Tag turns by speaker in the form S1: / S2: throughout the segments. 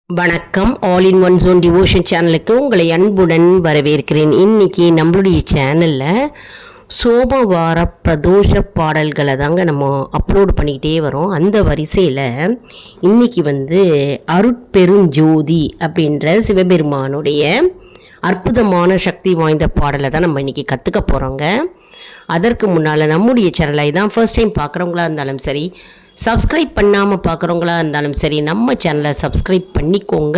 S1: வணக்கம். All in one zone devotion சேனலுக்கு உங்களை அன்புடன் வரவேற்கிறேன். இன்றைக்கி நம்மளுடைய சேனலில் சோமவார பிரதோஷ பாடல்களை தாங்க நம்ம அப்லோட் பண்ணிக்கிட்டே வரோம். அந்த வரிசையில் இன்றைக்கி அருட்பெருஞ்சோதி அப்படின்ற சிவபெருமானுடைய அற்புதமான சக்தி வாய்ந்த பாடலை தான் நம்ம இன்றைக்கி கற்றுக்க போகிறோங்க. அதற்கு முன்னால் நம்முடைய சேனலை தான் ஃபர்ஸ்ட் டைம் பார்க்குறவங்களா இருந்தாலும் சரி, சப்ஸ்கிரைப் பண்ணாமல் பார்க்குறவங்களா இருந்தாலும் சரி, நம்ம சேனலை சப்ஸ்கிரைப் பண்ணிக்கோங்க.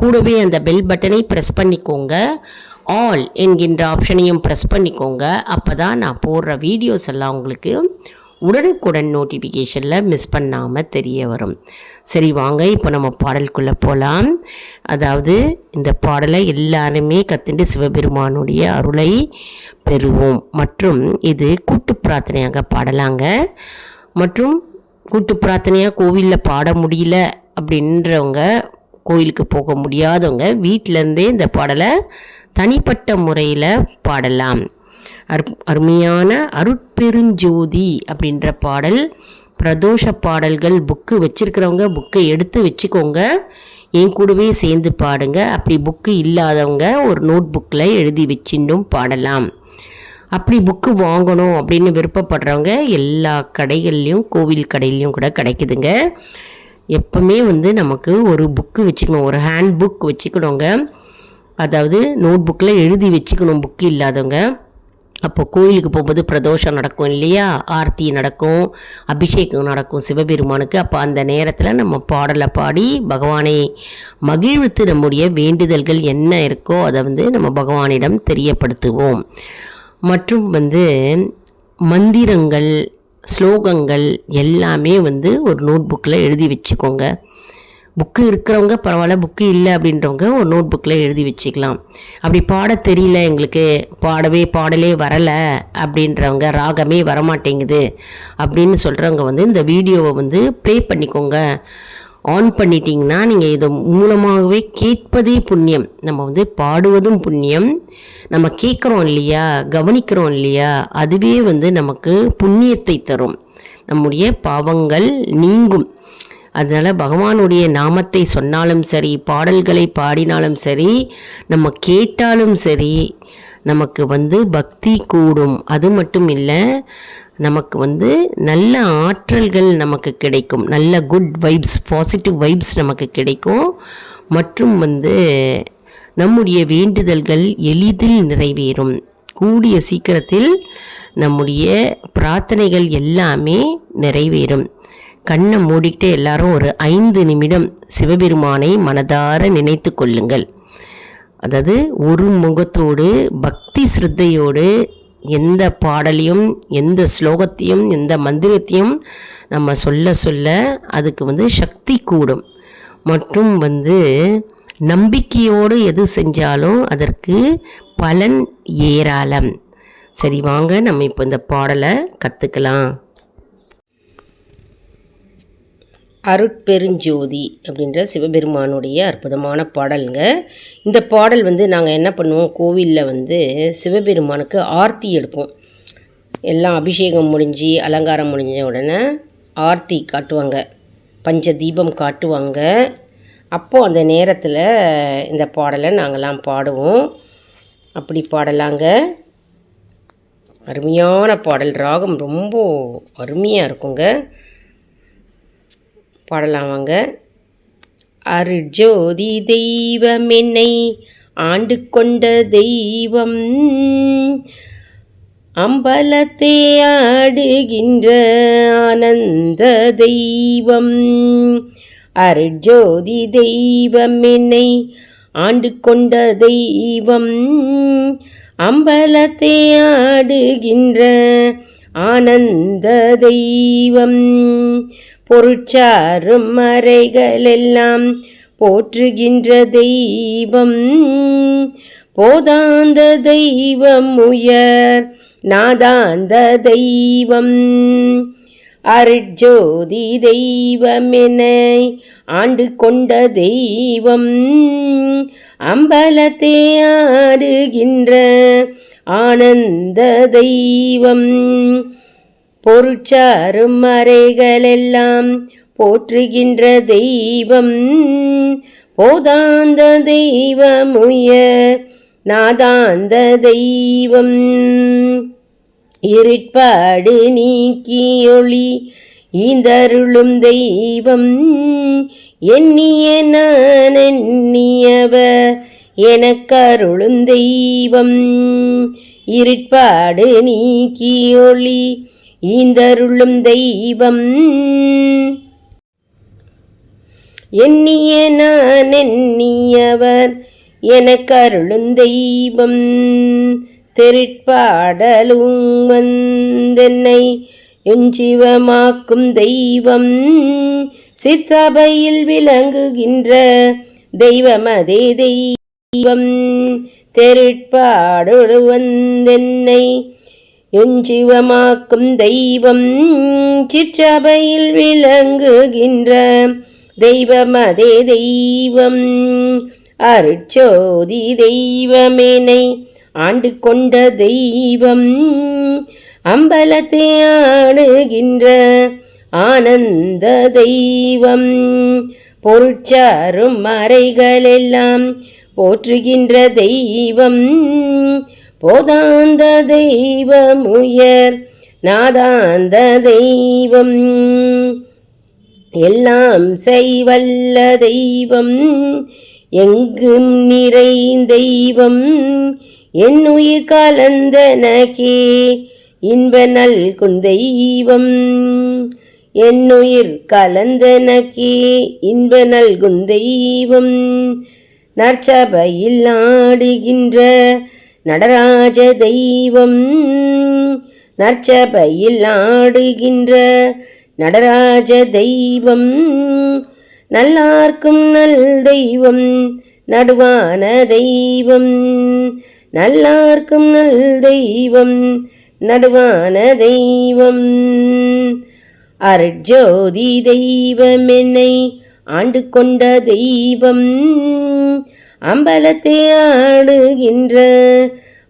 S1: கூடவே அந்த பெல் பட்டனை ப்ரெஸ் பண்ணிக்கோங்க. ஆல் என்கின்ற ஆப்ஷனையும் ப்ரெஸ் பண்ணிக்கோங்க. அப்போ தான் நான் போடுற வீடியோஸ் எல்லாம் உங்களுக்கு உடனுக்குடன் நோட்டிஃபிகேஷனில் மிஸ் பண்ணாமல் தெரிய வரும். சரி வாங்க, இப்போ நம்ம பாடலுக்குள்ளே போகலாம். அதாவது இந்த பாடலை எல்லாருமே கற்றுண்டு சிவபெருமானுடைய அருளை பெறுவோம். மற்றும் இது கூட்டு பிரார்த்தனையாக பாடலாங்க. மற்றும் கூட்டு பிரார்த்தனையாக கோவிலில் பாட முடியல அப்படின்றவங்க, கோயிலுக்கு போக முடியாதவங்க வீட்டிலேருந்தே இந்த பாடலை தனிப்பட்ட முறையில் பாடலாம். அருமையான அருட்பெருஞ்சோதி அப்படின்ற பாடல் பிரதோஷ பாடல்கள் புக்கு வச்சுருக்கிறவங்க புக்கை எடுத்து வச்சுக்கோங்க. என் கூடவே சேர்ந்து பாடுங்க. அப்படி புக்கு இல்லாதவங்க ஒரு நோட் புக்கில் எழுதி வச்சுட்டும் பாடலாம். அப்படி புக்கு வாங்கணும் அப்படின்னு விருப்பப்படுறவங்க எல்லா கடைகள்லையும், கோவில் கடையிலையும் கூட கிடைக்குதுங்க. எப்பவுமே நமக்கு ஒரு புக்கு வச்சுக்கணும், ஒரு ஹேண்ட் புக் வச்சுக்கணுங்க. அதாவது நோட் புக்கில் எழுதி வச்சுக்கணும் புக்கு இல்லாதவங்க. அப்போ கோயிலுக்கு போகும்போது பிரதோஷம் நடக்கும் இல்லையா, ஆர்த்தி நடக்கும், அபிஷேகம் நடக்கும் சிவபெருமானுக்கு. அப்போ அந்த நேரத்தில் நம்ம பாடலை பாடி பகவானை மகிழ்வித்து நம்முடைய வேண்டுதல்கள் என்ன இருக்கோ அதை நம்ம பகவானிடம் தெரியப்படுத்துவோம். மற்றும் மந்திரங்கள், ஸ்லோகங்கள் எல்லாமே ஒரு நோட் புக்கில் எழுதி வச்சுக்கோங்க. புக்கு இருக்கிறவங்க பரவாயில்ல, புக்கு இல்லை அப்படின்றவங்க ஒரு நோட் புக்கில் எழுதி வச்சுக்கலாம். அப்படி பாட தெரியல, எங்களுக்கு பாடலே வரலை அப்படின்றவங்க, ராகமே வரமாட்டேங்குது அப்படின்னு சொல்கிறவங்க இந்த வீடியோவை ப்ளே பண்ணிக்கோங்க. ஆன் பண்ணிட்டீங்கன்னா நீங்கள் இது மூலமாகவே கேட்பதே புண்ணியம். நம்ம பாடுவதும் புண்ணியம். நம்ம கேட்குறோம் இல்லையா, கவனிக்கிறோம் இல்லையா, அதுவே நமக்கு புண்ணியத்தை தரும். நம்முடைய பாவங்கள் நீங்கும். அதனால் பகவானுடைய நாமத்தை சொன்னாலும் சரி, பாடல்களை பாடினாலும் சரி, நம்ம கேட்டாலும் சரி, நமக்கு பக்தி கூடும். அது மட்டும் இல்லை, நமக்கு நல்ல ஆற்றல்கள் நமக்கு கிடைக்கும். நல்ல குட் வைப்ஸ், பாசிட்டிவ் வைப்ஸ் நமக்கு கிடைக்கும். மற்றும் நம்முடைய வேண்டுதல்கள் எளிதில் நிறைவேறும். கூடிய சீக்கிரத்தில் நம்முடைய பிரார்த்தனைகள் எல்லாமே நிறைவேறும். கண்ணை மூடிக்கிட்டே எல்லாரும் ஒரு 5 நிமிடம் சிவபெருமானை மனதார நினைத்து கொள்ளுங்கள். அதாவது ஒரு முகத்தோடு பக்தி சிரத்தையோடு எந்த பாடலையும், எந்த ஸ்லோகத்தையும், எந்த மந்திரத்தையும் நம்ம சொல்ல சொல்ல அதுக்கு சக்தி கூடும். மற்றும் நம்பிக்கையோடு எது செஞ்சாலும் அதற்கு பலன் ஏராளம். சரி வாங்க, நம்ம இப்போ இந்த பாடலை கற்றுக்கலாம். அருட்பெருஞ்சோதி அப்படின்ற சிவபெருமானுடைய அற்புதமான பாடலுங்க. இந்த பாடல் நாங்கள் என்ன பண்ணுவோம், கோவிலில் சிவபெருமானுக்கு ஆர்த்தி எடுப்போம். எல்லாம் அபிஷேகம் முடிஞ்சு அலங்காரம் முடிஞ்ச உடனே ஆர்த்தி காட்டுவாங்க, பஞ்ச தீபம் காட்டுவாங்க. அப்போது அந்த நேரத்தில் இந்த பாடலை நாங்கள்லாம் பாடுவோம். அப்படி பாடலாங்க. அருமையான பாடல், ராகம் ரொம்ப அருமையாக இருக்குங்க. பாடலாம் வாங்க. அருட்ஜோதி தெய்வம் என்னை ஆண்டு கொண்ட தெய்வம், அம்பலத்தை ஆடுகின்ற ஆனந்த தெய்வம். அருட்ஜோதி தெய்வம் என்னை ஆண்டு கொண்ட தெய்வம், அம்பலத்தை ஆடுகின்ற ஆனந்த தெய்வம். பொருட்சாரும் மறைகளெல்லாம் போற்றுகின்ற தெய்வம், போதாந்த தெய்வம், உயர் நாதாந்த தெய்வம். அருட்ஜோதி தெய்வம் என்னை ஆண்டு கொண்ட தெய்வம், அம்பலத்தை ஆடுகின்ற ஆனந்த தெய்வம். பொருட்சாரும் மறைகளெல்லாம் போற்றுகின்ற தெய்வம், போதாந்த தெய்வமுயர் நாதாந்த தெய்வம் இருட்பாடு நீக்கியொளி ஈந்தருளும் தெய்வம் எண்ணிய நான் எண்ணியவர் எனக்கருளும் தெய்வம் இருட்பாடு நீக்கியொளி ஈந்தருளும் தெய்வம் எண்ணிய நான் எண்ணியவர் எனக்கருளும் தெய்வம் திருட்பாடலும் வந்தென்னை எஞ்சிவமாக்கும் தெய்வம் சிற்சபையில் விளங்குகின்ற தெய்வமதே தெய்வம் திருட்பாடலு வந்தென்னை எஞ்சிவமாக்கும் தெய்வம் சிற்சபையில் விளங்குகின்ற தெய்வமதே தெய்வம் அருட்சோதி தெய்வமேனை ஆண்டு கொண்ட தெய்வம் அம்பலத்தை ஆடுகின்ற ஆனந்த தெய்வம் பொருட்சாரும் மறைகளெல்லாம் போற்றுகின்ற தெய்வம் போதாந்த தெய்வமுயர் நாதாந்த தெய்வம் எல்லாம் செய்வல்ல தெய்வம் எங்கும் நிறைந்தெய்வம் என்னுயிர் கலந்தனக்கே இன்ப நல்கும் தெய்வம் என்னுயிர் கலந்தனக்கே இன்ப நல்கும் தெய்வம் நற்சபையில் ஆடுகின்ற நடராஜ தெய்வம் நற்சபையில் ஆடுகின்ற நடராஜ தெய்வம் நல்லார்க்கும் நல் தெய்வம் நடுவான தெய்வம் நல்லார்க்கும் நல் தெய்வம் நடுவான தெய்வம் அருட்ஜோதி தெய்வம் என்னை ஆண்டு கொண்ட தெய்வம் அம்பலத்தை ஆடுகின்ற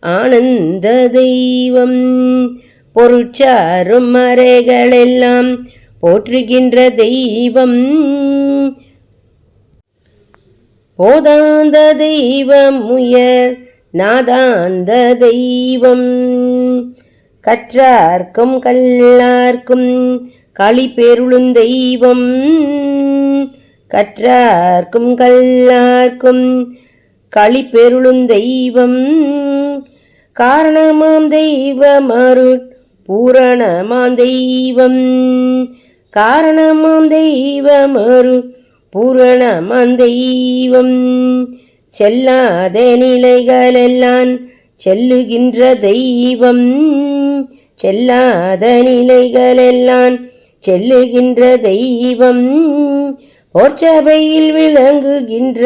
S1: ஆனந்த தெய்வம் பொருட்சாரும் மறைகளெல்லாம் போற்றுகின்ற தெய்வம் போதாந்த தெய்வம் உயர் நாதாந்த தெய்வம் கற்றார்க்கும் கல்லார்க்கும் களிப்பேருளும் தெய்வம் கற்றார்க்கும் கல்லார்க்கும் களிப்பேருளும் தெய்வம் காரணமாம் தெய்வம் அருட் பூரணமாம் தெய்வம் காரணமாம் தெய்வம் அருட் பூரணமாம் தெய்வம் செல்லாத நிலைகளெல்லாம் செல்லுகின்ற தெய்வம் செல்லாத நிலைகளெல்லாம் செல்லுகின்ற தெய்வம் போர்ச்சபையில் விளங்குகின்ற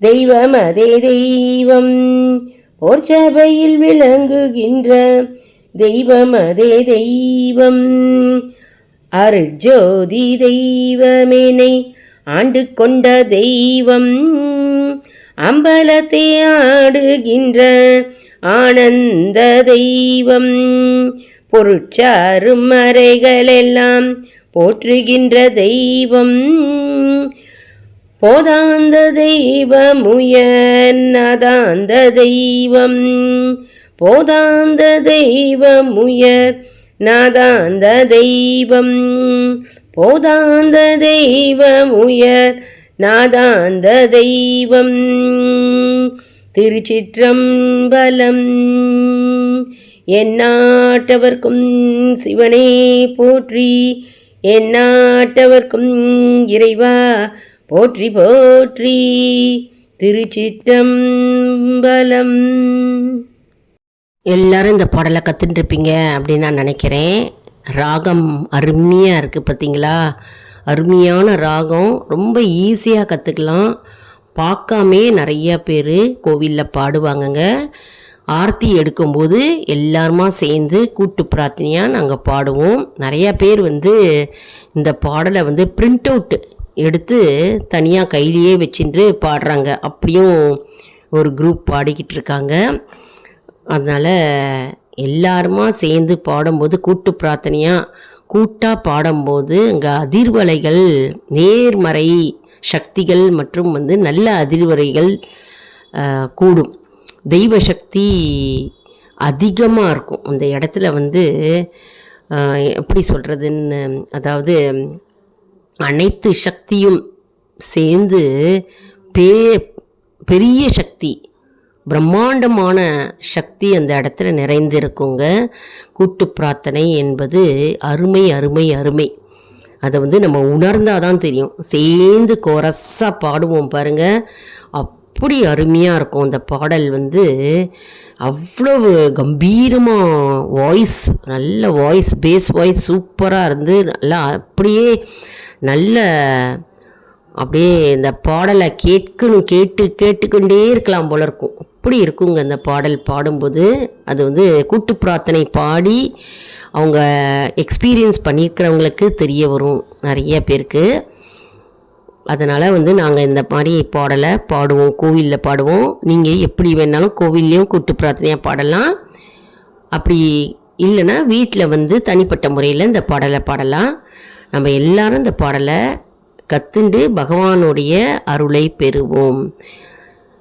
S1: தெய்வம் அதே தெய்வம் போர்ச்சபையில் விளங்குகின்ற தெய்வம் அதே தெய்வம் அருட்ஜோதி தெய்வமேனை ஆண்டு கொண்ட தெய்வம் அம்பலத்தை ஆடுகின்ற ஆனந்த தெய்வம் பொருட்சாரும் மறைகளெல்லாம் போற்றுகின்ற தெய்வம் போதாந்த தெய்வம் உயர் நாதாந்த தெய்வம் போதாந்த தெய்வம் உயர் நாதாந்த தெய்வம் போதாந்த தெய்வம் உயர் நாதாந்த தெய்வம் திருச்சிற்றம்பலம் எந்நாட்டவர்க்கும் சிவனே போற்றி எந்நாட்டவர்க்கும் இறைவா போற்றி போற்றி திருச்சிற்றம்பலம். எல்லாரும் இந்த பாடலை கற்றுட்டு இருப்பீங்க அப்படின்னு நான் நினைக்கிறேன். ராகம் அருமையாக இருக்குது பார்த்தீங்களா? அருமையான ராகம், ரொம்ப ஈஸியாக கற்றுக்கலாம். பார்க்காமே நிறைய பேர் கோவிலில் பாடுவாங்கங்க. ஆர்த்தி எடுக்கும்போது எல்லாருமா சேர்ந்து கூட்டு பிரார்த்தனையாக நாங்கள் பாடுவோம். நிறையா பேர் இந்த பாடலை பிரிண்ட் அவுட் எடுத்து தனியாக கையிலேயே வச்சுட்டு பாடுறாங்க. அப்படியும் ஒரு குரூப் பாடிக்கிட்டு இருக்காங்க. அதனால் எல்லாருமா சேர்ந்து பாடும்போது கூட்டு பிரார்த்தனையாக கூட்டாக பாடும்போது அங்கே அதிர்வலைகள் நேர்மறை சக்திகள் மற்றும் நல்ல அதிர்வரைகள் கூடும். தெய்வ சக்தி அதிகமாக இருக்கும் அந்த இடத்துல. எப்படி சொல்கிறதுன்னு, அதாவது அனைத்து சக்தியும் சேர்ந்து பெரிய சக்தி, பிரம்மாண்டமான சக்தி அந்த இடத்துல நிறைந்திருக்குங்க. கூட்டு பிரார்த்தனை என்பது அருமை அருமை அருமை. அதை நம்ம உணர்ந்தால் தான் தெரியும். சேர்ந்து கோரஸாக பாடுவோம் பாருங்கள், அப்படி அருமையாக இருக்கும் அந்த பாடல். அவ்வளவு கம்பீரமாக வாய்ஸ், நல்ல வாய்ஸ், பேஸ் வாய்ஸ் சூப்பராக இருந்து நல்லா அப்படியே இந்த பாடலை கேட்டுக்கொண்டே இருக்கலாம் போல இருக்கும். அப்படி இருக்குங்க அந்த பாடல் பாடும்போது. அது கூட்டு பிரார்த்தனை பாடி அவங்க எக்ஸ்பீரியன்ஸ் பண்ணியிருக்கிறவங்களுக்கு தெரிய வரும் நிறைய பேருக்கு. அதனால் நாங்கள் இந்த மாதிரி பாடலை பாடுவோம், கோவிலில் பாடுவோம். நீங்கள் எப்படி வேணாலும் கோவில்லையும் கூட்டு பிரார்த்தனையாக பாடலாம். அப்படி இல்லைன்னா வீட்டில் தனிப்பட்ட முறையில் இந்த பாடலை பாடலாம். நம்ம எல்லாரும் இந்த பாடலை கற்றுண்டு பகவானுடைய அருளை பெறுவோம்.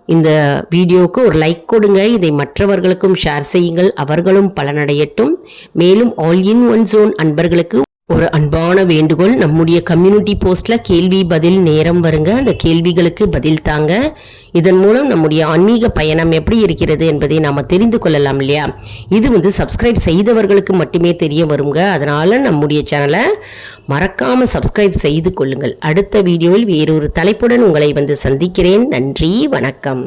S1: இந்த வீடியோவுக்கு ஒரு லைக் கொடுங்க. இதை மற்றவர்களுக்கும் ஷேர் செய்யுங்கள், அவர்களும் பலனடையட்டும். மேலும் ஆல் இன் ஒன் ஜோன் அன்பர்களுக்கு ஒரு அன்பான வேண்டுகோள். நம்முடைய கம்யூனிட்டி போஸ்ட்டில் கேள்வி பதில் நேரம் வருங்க. அந்த கேள்விகளுக்கு பதில் தாங்க. இதன் மூலம் நம்முடைய ஆன்மீக பயணம் எப்படி இருக்கிறது என்பதை நாம் தெரிந்து கொள்ளலாம் இல்லையா. இது சப்ஸ்கிரைப் செய்தவர்களுக்கு மட்டுமே தெரிய வருங்க. அதனால் நம்முடைய சேனலை மறக்காமல் சப்ஸ்கிரைப் செய்து கொள்ளுங்கள். அடுத்த வீடியோவில் வேறொரு தலைப்புடன் உங்களை சந்திக்கிறேன். நன்றி, வணக்கம்.